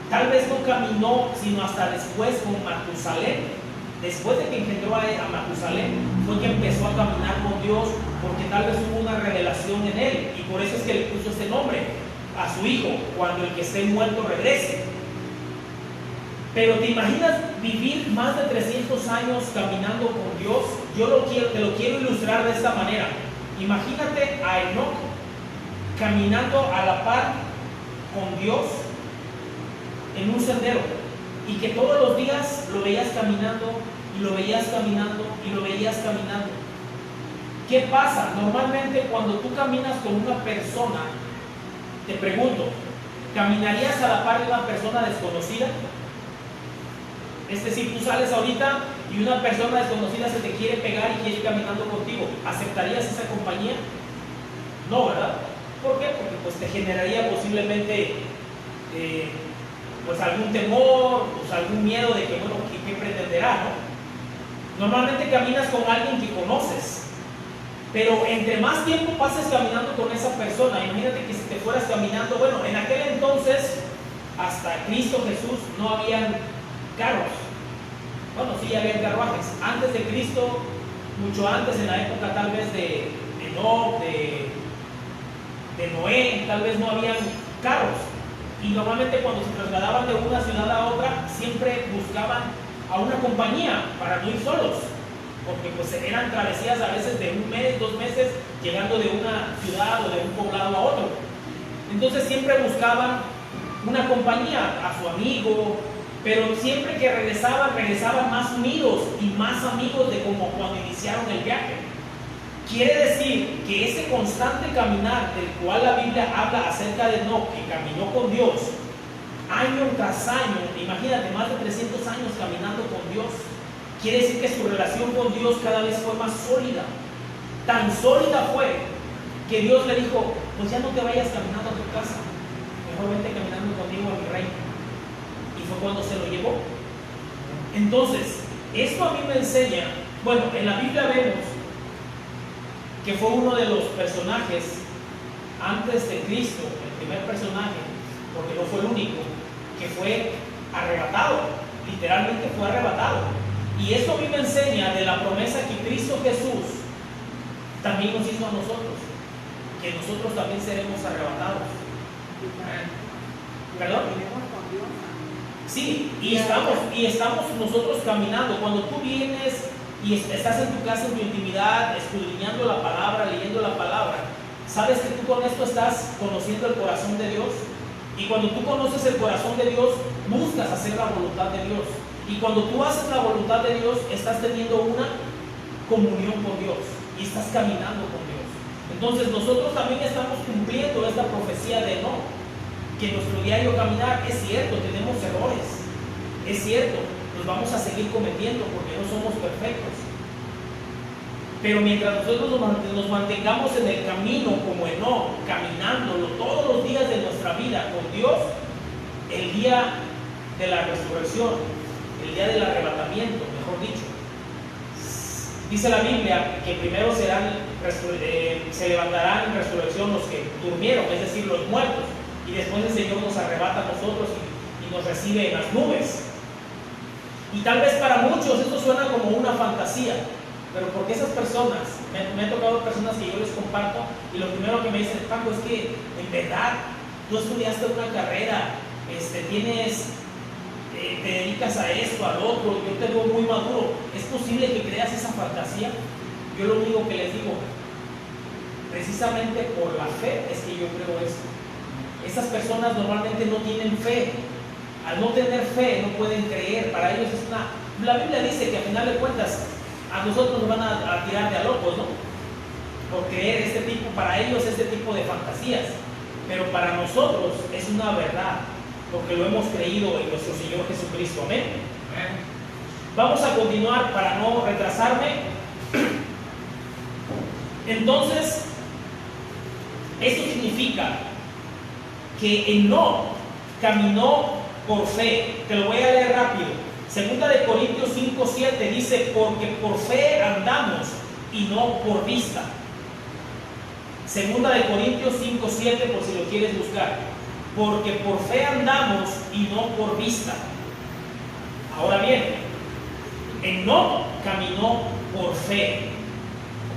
tal vez no caminó sino hasta después con Matusalén. Después de que engendró a Matusalén fue que empezó a caminar con Dios, porque tal vez hubo una revelación en él, y por eso es que le puso este nombre a su hijo, cuando el que esté muerto regrese. Pero ¿te imaginas vivir más de 300 años caminando con Dios? Te lo quiero ilustrar de esta manera. Imagínate a Enoc caminando a la par con Dios en un sendero, y que todos los días lo veías caminando y lo veías caminando y lo veías caminando. ¿Qué pasa? Normalmente cuando tú caminas con una persona, te pregunto, ¿caminarías a la par de una persona desconocida? Es decir, tú sales ahorita y una persona desconocida se te quiere pegar y quiere ir caminando contigo. ¿Aceptarías esa compañía? No, ¿verdad? ¿Por qué? Porque pues te generaría posiblemente pues algún temor, pues algún miedo de que, bueno, ¿qué pretenderá, no? Normalmente caminas con alguien que conoces, pero entre más tiempo pases caminando con esa persona, imagínate que si te fueras caminando, bueno, en aquel entonces, hasta Cristo Jesús, no habían carros. Bueno, sí habían carruajes. Antes de Cristo, mucho antes, en la época tal vez de Enoc, de Noé, tal vez no habían carros. Y normalmente cuando se trasladaban de una ciudad a otra, siempre buscaban a una compañía para no ir solos, porque pues eran travesías a veces de 1 mes, 2 meses, llegando de una ciudad o de un poblado a otro. Entonces siempre buscaban una compañía, a su amigo, pero siempre que regresaban más unidos y más amigos de como cuando iniciaron el viaje. Quiere decir que ese constante caminar del cual la Biblia habla acerca de Enoc, que caminó con Dios año tras año, imagínate, más de 300 años caminando con Dios, quiere decir que su relación con Dios cada vez fue más sólida. Tan sólida fue que Dios le dijo, pues ya no te vayas caminando a tu casa, mejor vente caminando conmigo a mi reino. Y fue cuando se lo llevó. Entonces, esto a mí me enseña, bueno, en la Biblia vemos que fue uno de los personajes antes de Cristo, el primer personaje, porque no fue el único, que fue arrebatado, literalmente fue arrebatado. Y esto a mí me enseña de la promesa que Cristo Jesús también nos hizo a nosotros, que nosotros también seremos arrebatados. ¿Perdón? Sí, y estamos nosotros caminando. Cuando tú vienes y estás en tu casa, en tu intimidad, escudriñando la palabra, leyendo la palabra, sabes que tú con esto estás conociendo el corazón de Dios. Y cuando tú conoces el corazón de Dios, buscas hacer la voluntad de Dios. Y cuando tú haces la voluntad de Dios, estás teniendo una comunión con Dios y estás caminando con Dios. Entonces nosotros también estamos cumpliendo esta profecía de Enoc, que nuestro diario caminar, es cierto, tenemos errores, es cierto, los vamos a seguir cometiendo porque no somos perfectos. Pero mientras nosotros nos mantengamos en el camino como Enoc, caminándolo todos los días de nuestra vida con Dios, el día de la resurrección, el día del arrebatamiento, mejor dicho, dice la Biblia que primero se levantarán en resurrección los que durmieron, es decir, los muertos, y después el Señor nos arrebata a nosotros y nos recibe en las nubes. Y tal vez para muchos esto suena como una fantasía, pero porque esas personas, me han tocado personas que yo les comparto y lo primero que me dicen, Paco, es que en verdad tú estudiaste una carrera, te dedicas a esto, al otro, yo te veo muy maduro, ¿es posible que creas esa fantasía? Yo lo único que les digo, precisamente por la fe es que yo creo esto. Esas personas normalmente no tienen fe. Al no tener fe no pueden creer. Para ellos es una... La Biblia dice que al final de cuentas a nosotros nos van a tirar de a locos, ¿no? Por creer para ellos este tipo de fantasías. Pero para nosotros es una verdad, porque lo hemos creído en nuestro Señor Jesucristo. Amén. Vamos a continuar para no retrasarme. Entonces, esto significa que Enoc caminó por fe. Te lo voy a leer rápido. Segunda de Corintios 5:7 dice, porque por fe andamos y no por vista. Segunda de Corintios 5:7, por si lo quieres buscar. Porque por fe andamos y no por vista. Ahora bien, Enoc caminó por fe,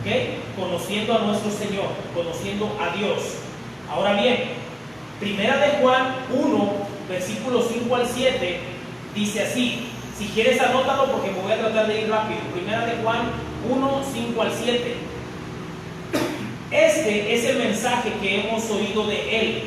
¿ok? Conociendo a nuestro Señor, conociendo a Dios. Ahora bien, Primera de Juan 1, versículos 5 al 7, dice así. Si quieres anótalo porque me voy a tratar de ir rápido. Primera de Juan 1, 5 al 7. Este es el mensaje que hemos oído de Él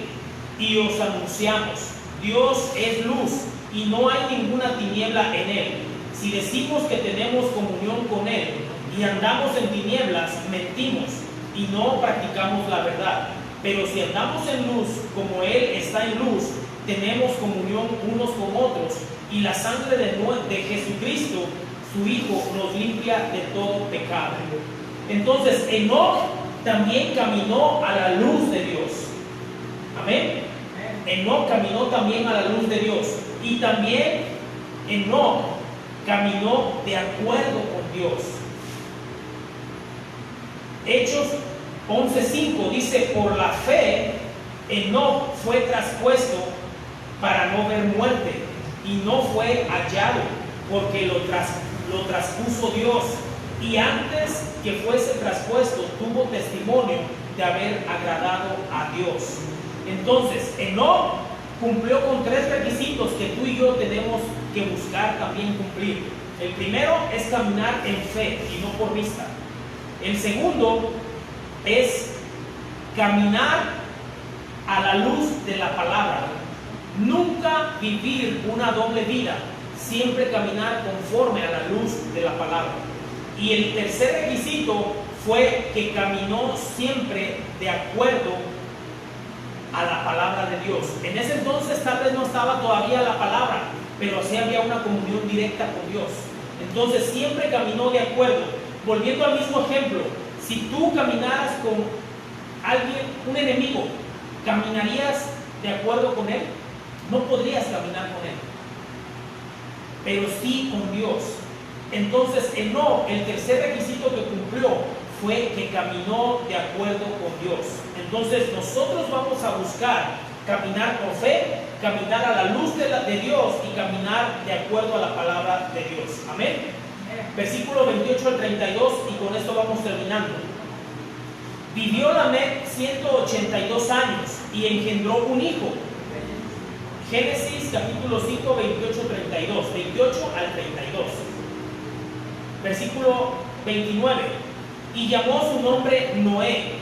y os anunciamos. Dios es luz y no hay ninguna tiniebla en Él. Si decimos que tenemos comunión con Él y andamos en tinieblas, mentimos y no practicamos la verdad. Pero si andamos en luz, como Él está en luz, tenemos comunión unos con otros, y la sangre de Jesucristo, su Hijo, nos limpia de todo pecado. Entonces, Enoc también caminó a la luz de Dios. Amén. Enoc caminó también a la luz de Dios. Y también Enoc caminó de acuerdo con Dios. Hechos 11:5 dice: por la fe Enoc fue traspuesto para no ver muerte, y no fue hallado, porque lo traspuso Dios, y antes que fuese traspuesto tuvo testimonio de haber agradado a Dios. Entonces, Enoc cumplió con 3 requisitos que tú y yo tenemos que buscar también cumplir. El primero es caminar en fe y no por vista. El segundo es caminar a la luz de la palabra. Nunca vivir una doble vida, siempre caminar conforme a la luz de la palabra. Y el tercer requisito fue que caminó siempre de acuerdo a la palabra de Dios. En ese entonces tal vez no estaba todavía la palabra, pero sí había una comunión directa con Dios. Entonces siempre caminó de acuerdo. Volviendo al mismo ejemplo, si tú caminaras con alguien, un enemigo, ¿caminarías de acuerdo con él? No podrías caminar con él, pero sí con Dios. Entonces Enoc, el tercer requisito que cumplió fue que caminó de acuerdo con Dios. Entonces nosotros vamos a buscar caminar con fe, caminar a la luz de Dios y caminar de acuerdo a la palabra de Dios. Amén. Versículo 28 al 32, y con esto vamos terminando. Vivió Lamec 182 años y engendró un hijo. Génesis capítulo 5, 28 al 32. Versículo 29. Y llamó su nombre Noé,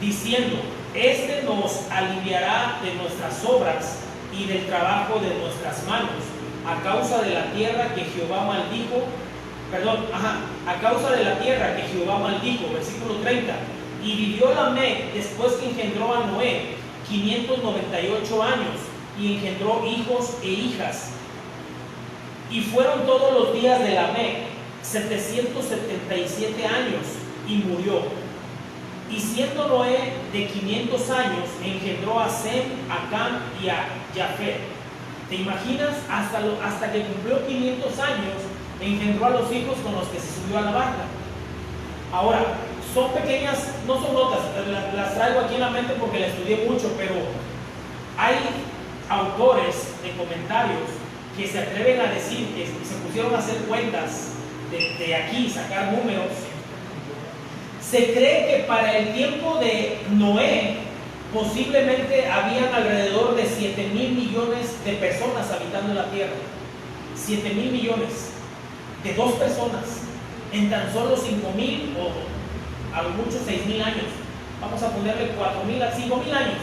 diciendo: este nos aliviará de nuestras obras y del trabajo de nuestras manos, a causa de la tierra que Jehová maldijo. A causa de la tierra que Jehová maldijo. Versículo 30. Y vivió Lamec después que engendró a Noé 598 años, y engendró hijos e hijas. Y fueron todos los días de Lamec 777 años, y murió. Y siendo Noé de 500 años, engendró a Sem, a Cam y a Jafet. ¿Te imaginas? Hasta que cumplió 500 años, engendró a los hijos con los que se subió a la barca. Ahora, son pequeñas, no son notas, las traigo aquí en la mente porque la estudié mucho, pero hay autores de comentarios que se atreven a decir, que se pusieron a hacer cuentas de aquí, sacar números. Se cree que para el tiempo de Noé posiblemente habían alrededor de 7,000 millones de personas habitando la tierra. 7,000 millones de 2 personas en tan solo 5,000 o a lo mucho 6,000 años. Vamos a ponerle 4,000 a 5,000 años.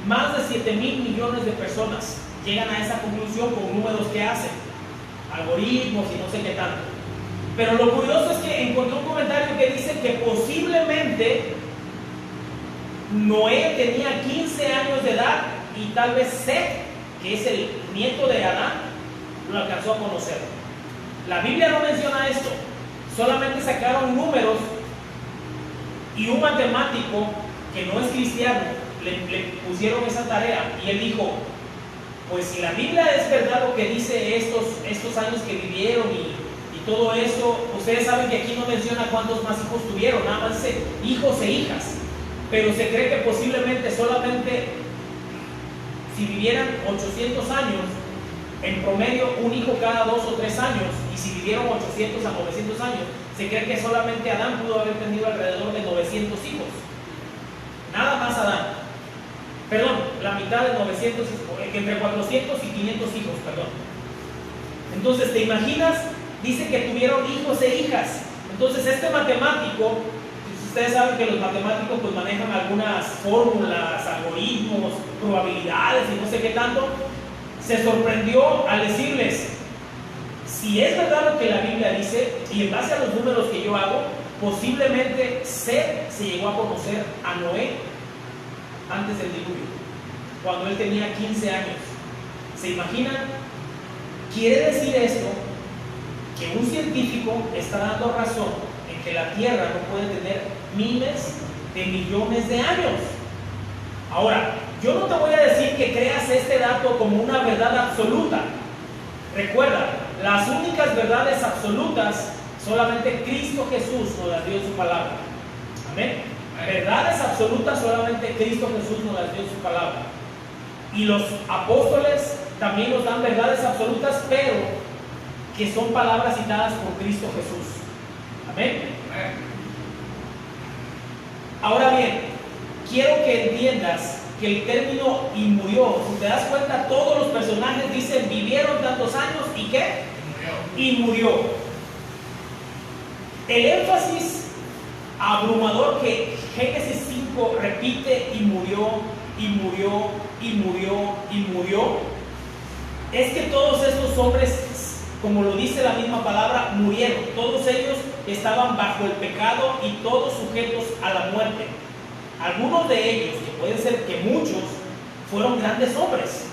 Más de 7,000 millones de personas llegan a esa conclusión con números que hacen, algoritmos y no sé qué tanto. Pero lo curioso es que encontré un comentario que dice que posiblemente Noé tenía 15 años de edad y tal vez Set, que es el nieto de Adán, lo alcanzó a conocer. La Biblia no menciona esto, solamente sacaron números, y un matemático que no es cristiano le pusieron esa tarea, y él dijo: pues si la Biblia es verdad lo que dice estos años que vivieron y todo eso, ustedes saben que aquí no menciona cuántos más hijos tuvieron, nada más dice hijos e hijas, pero se cree que posiblemente solamente si vivieran 800 años, en promedio un hijo cada 2 o 3 años, y si vivieron 800 a 900 años, se cree que solamente Adán pudo haber tenido alrededor de 900 hijos, nada más Adán, perdón, la mitad de 900, entre 400 y 500 hijos, perdón. Entonces, ¿te imaginas? Dice que tuvieron hijos e hijas. Entonces, este matemático, ustedes saben que los matemáticos pues manejan algunas fórmulas, algoritmos, probabilidades y no sé qué tanto, se sorprendió al decirles: si es verdad lo que la Biblia dice, y en base a los números que yo hago, posiblemente Seth se llegó a conocer a Noé antes del diluvio, cuando él tenía 15 años. ¿Se imaginan? Quiere decir esto que un científico está dando razón en que la Tierra no puede tener miles de millones de años. Ahora, yo no te voy a decir que creas este dato como una verdad absoluta. Recuerda, las únicas verdades absolutas solamente Cristo Jesús nos las dio en su palabra. Amén. Verdades absolutas solamente Cristo Jesús nos las dio en su palabra. Y los apóstoles también nos dan verdades absolutas, pero que son palabras citadas por Cristo Jesús. Amén. Ahora bien, quiero que entiendas que el término "y murió", si te das cuenta, todos los personajes dicen vivieron tantos años y ¿qué? Y murió. El énfasis abrumador que Génesis 5 repite "y murió, y murió, y murió, y murió", es que todos estos hombres, como lo dice la misma palabra, murieron. Todos ellos estaban bajo el pecado y todos sujetos a la muerte. Algunos de ellos, que pueden ser que muchos, fueron grandes hombres,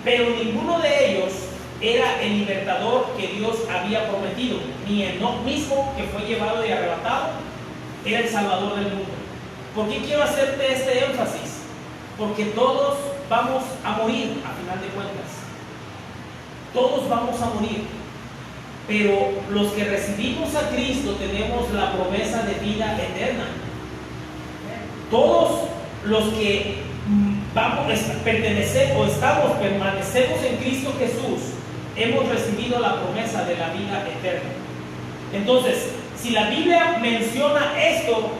pero ninguno de ellos era el libertador que Dios había prometido, ni Enoc mismo, que fue llevado y arrebatado, era el salvador del mundo. ¿Por qué quiero hacerte este énfasis? Porque todos vamos a morir a final de cuentas. Todos vamos a morir, pero los que recibimos a Cristo tenemos la promesa de vida eterna. Todos los que permanecemos en Cristo Jesús, hemos recibido la promesa de la vida eterna. Entonces, si la Biblia menciona esto,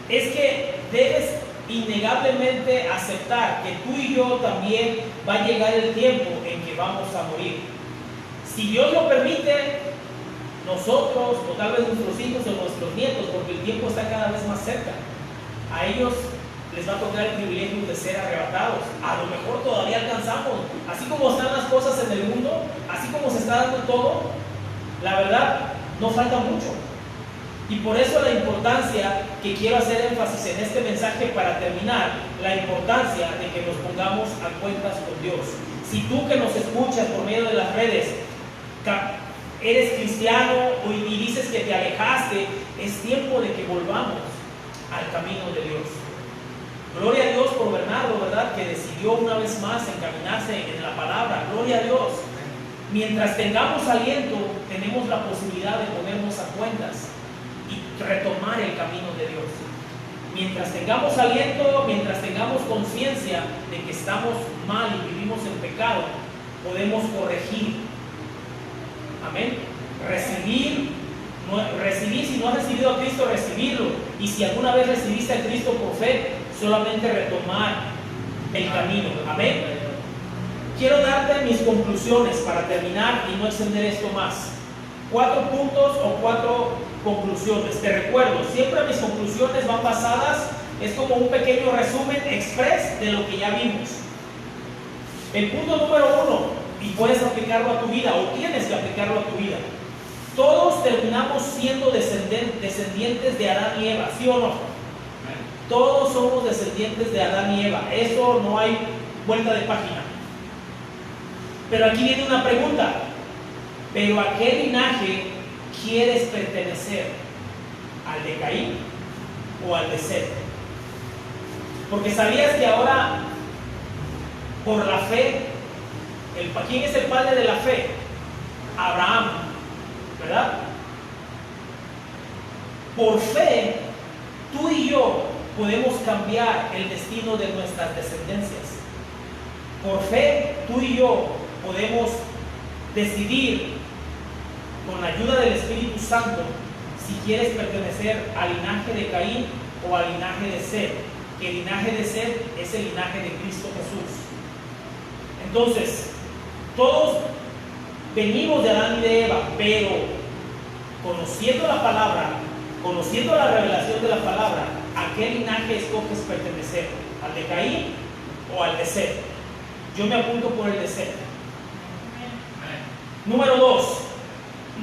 es que debes innegablemente aceptar que tú y yo también va a llegar el tiempo en que vamos a morir. Si Dios lo permite, nosotros, o tal vez nuestros hijos o nuestros nietos, porque el tiempo está cada vez más cerca, a ellos les va a tocar el privilegio de ser arrebatados. A lo mejor todavía alcanzamos, así como están las cosas en el mundo, así como se está dando todo, la verdad, no falta mucho. Y por eso la importancia que quiero hacer énfasis en este mensaje para terminar, la importancia de que nos pongamos a cuentas con Dios. Si tú que nos escuchas por medio de las redes, eres cristiano y dices que te alejaste, es tiempo de que volvamos al camino de Dios. Gloria a Dios por Bernardo, ¿verdad? Que decidió una vez más encaminarse en la palabra. Gloria a Dios. Mientras tengamos aliento, tenemos la posibilidad de ponernos a cuentas y retomar el camino de Dios. Mientras tengamos aliento, mientras tengamos conciencia de que estamos mal y vivimos en pecado, podemos corregir. Amén. Recibir, si no has recibido a Cristo, recibirlo. Y si alguna vez recibiste a Cristo por fe, solamente retomar el camino. Amén. Quiero darte mis conclusiones para terminar y no extender esto más. 4 puntos o 4 conclusiones. Te recuerdo, siempre mis conclusiones van basadas, es como un pequeño resumen express de lo que ya vimos. El punto número 1, y puedes aplicarlo a tu vida, o tienes que aplicarlo a tu vida. Todos terminamos siendo descendientes de Adán y Eva, ¿sí o no? Todos somos descendientes de Adán y Eva. Eso no hay vuelta de página. Pero aquí viene una pregunta. ¿Pero a qué linaje quieres pertenecer? ¿Al de Caín o al de Seth? Porque sabías que ahora, por la fe, ¿quién es el padre de la fe? Abraham, ¿verdad? Por fe, tú y yo podemos cambiar el destino de nuestras descendencias. Por fe, tú y yo podemos decidir, con la ayuda del Espíritu Santo, si quieres pertenecer al linaje de Caín o al linaje de Seth. Que el linaje de Seth es el linaje de Cristo Jesús. Entonces, todos venimos de Adán y de Eva, pero conociendo la palabra, conociendo la revelación de la palabra, ¿a qué linaje escoges pertenecer? ¿Al de Caín o al de Seth? Yo me apunto por el de Seth. Número 2,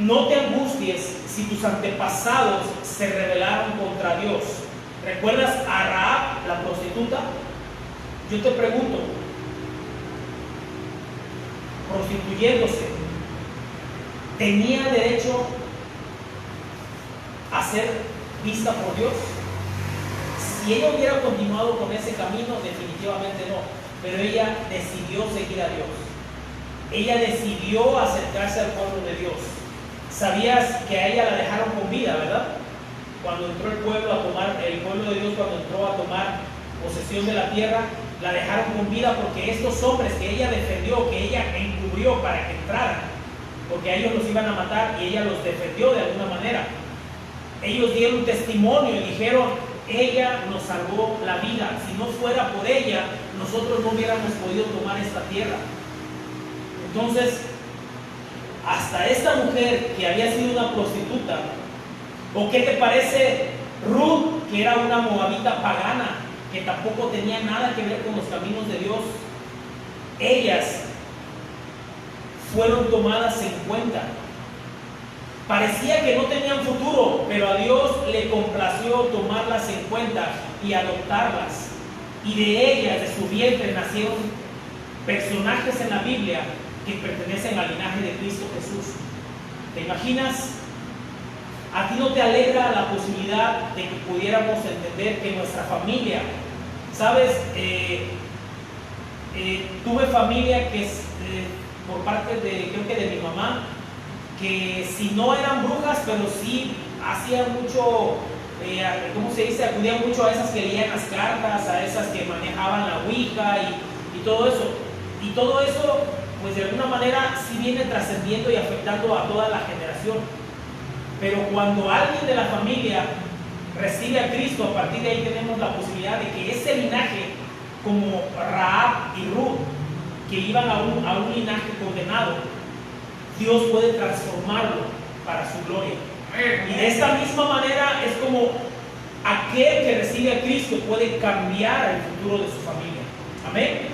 no te angusties si tus antepasados se rebelaron contra Dios. ¿Recuerdas a Rahab, la prostituta? Yo te pregunto, prostituyéndose, ¿tenía derecho a ser vista por Dios? Si ella hubiera continuado con ese camino, definitivamente no. Pero ella decidió seguir a Dios. Ella decidió acercarse al pueblo de Dios. Sabías que a ella la dejaron con vida, ¿verdad? Cuando entró el pueblo de Dios, cuando entró a tomar posesión de la tierra, la dejaron con vida porque estos hombres que ella defendió, que ella encubrió para que entraran, porque a ellos los iban a matar y ella los defendió de alguna manera. Ellos dieron testimonio y dijeron: ella nos salvó la vida. Si no fuera por ella, nosotros no hubiéramos podido tomar esta tierra. Entonces, hasta esta mujer que había sido una prostituta, ¿o qué te parece Ruth, que era una moabita pagana, que tampoco tenía nada que ver con los caminos de Dios? Ellas fueron tomadas en cuenta. Parecía que no tenían futuro, pero a Dios le complació tomarlas en cuenta y adoptarlas. Y de ellas, de su vientre, nacieron personajes en la Biblia que pertenecen al linaje de Cristo Jesús. ¿Te imaginas? ¿A ti no te alegra la posibilidad de que pudiéramos entender que nuestra familia, sabes, tuve familia que es por parte de, creo que de mi mamá, que si no eran brujas, pero sí hacían mucho, ¿cómo se dice? Acudían mucho a esas que leían las cartas, a esas que manejaban la ouija y todo eso. Y todo eso, pues de alguna manera sí viene trascendiendo y afectando a toda la generación. Pero cuando alguien de la familia recibe a Cristo, a partir de ahí tenemos la posibilidad de que ese linaje, como Rahab y Ruth, que iban a un linaje condenado, Dios puede transformarlo para su gloria. Y de esta misma manera es como aquel que recibe a Cristo puede cambiar el futuro de su familia. Amén.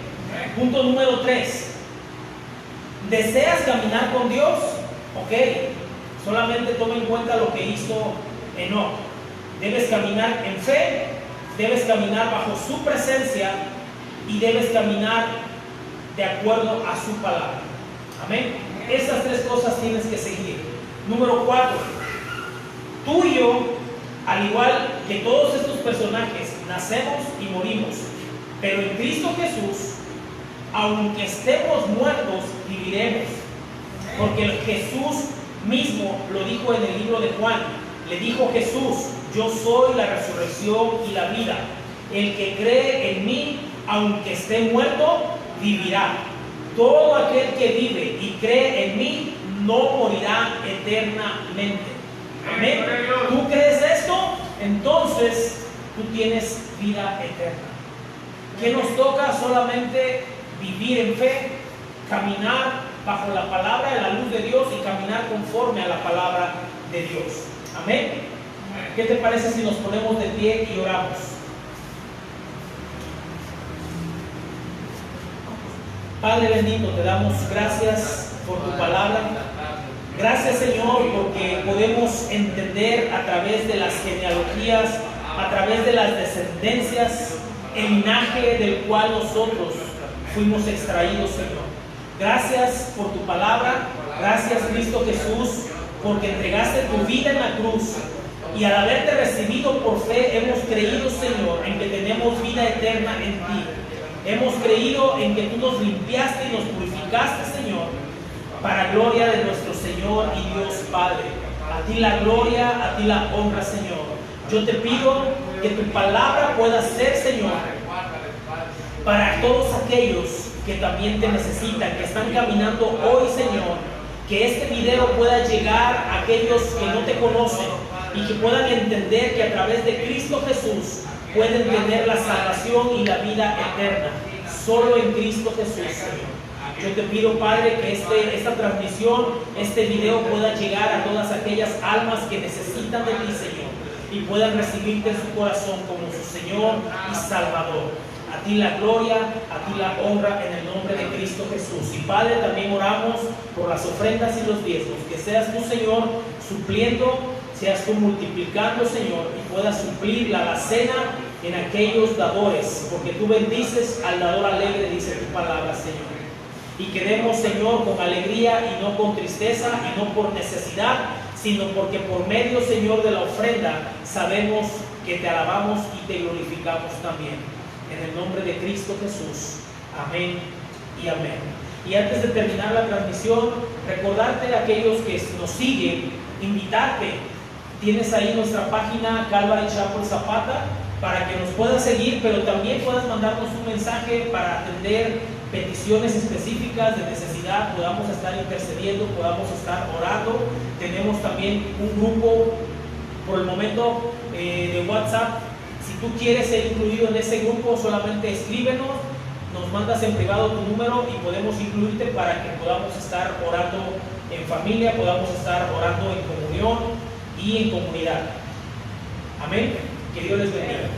Punto número 3. ¿Deseas caminar con Dios? Ok. Solamente toma en cuenta lo que hizo Enoc. Debes caminar en fe, debes caminar bajo su presencia y debes caminar de acuerdo a su palabra. Amén. Esas 3 cosas tienes que seguir. Número 4. Tú y yo, al igual que todos estos personajes, nacemos y morimos. Pero en Cristo Jesús, aunque estemos muertos, viviremos. Porque Jesús mismo lo dijo en el libro de Juan. Le dijo Jesús: yo soy la resurrección y la vida. El que cree en mí, aunque esté muerto, vivirá. Todo aquel que vive y cree en mí no morirá eternamente. Amén. ¿Tú crees esto? Entonces tú tienes vida eterna. ¿Qué nos toca? Solamente vivir en fe, caminar bajo la palabra de la luz de Dios y caminar conforme a la palabra de Dios. Amén. ¿Qué te parece si nos ponemos de pie y oramos? Padre bendito, te damos gracias por tu palabra. Gracias, Señor, porque podemos entender a través de las genealogías, a través de las descendencias, el linaje del cual nosotros fuimos extraídos, Señor. Gracias por tu palabra. Gracias, Cristo Jesús, porque entregaste tu vida en la cruz. Y al haberte recibido por fe, hemos creído, Señor, en que tenemos vida eterna en ti. Hemos creído en que tú nos limpiaste y nos purificaste, Señor, para gloria de nuestro Señor y Dios Padre. A ti la gloria, a ti la honra, Señor. Yo te pido que tu palabra pueda ser, Señor, para todos aquellos que también te necesitan, que están caminando hoy, Señor. Que este video pueda llegar a aquellos que no te conocen y que puedan entender que a través de Cristo Jesús pueden tener la salvación y la vida eterna. Solo en Cristo Jesús, Señor. Yo te pido, Padre, que esta transmisión, este video pueda llegar a todas aquellas almas que necesitan de ti, Señor, y puedan recibirte en su corazón como su Señor y Salvador. A ti la gloria, a ti la honra en el nombre de Cristo Jesús. Y Padre, también oramos por las ofrendas y los diezmos. Que seas tú, Señor, supliendo, seas tú multiplicando, Señor, y puedas suplir la alacena en aquellos dadores. Porque tú bendices al dador alegre, dice tu palabra, Señor. Y queremos, Señor, con alegría y no con tristeza y no por necesidad, sino porque por medio, Señor, de la ofrenda sabemos que te alabamos y te glorificamos también. En el nombre de Cristo Jesús. Amén y amén. Y antes de terminar la transmisión, recordarte a aquellos que nos siguen, invitarte. Tienes ahí nuestra página Calvary Chapel Zapata para que nos puedas seguir, pero también puedas mandarnos un mensaje para atender peticiones específicas de necesidad, podamos estar intercediendo, podamos estar orando. Tenemos también un grupo por el momento de WhatsApp. Si tú quieres ser incluido en ese grupo, solamente escríbenos, nos mandas en privado tu número y podemos incluirte para que podamos estar orando en familia, podamos estar orando en comunión y en comunidad. Amén. Que Dios les bendiga.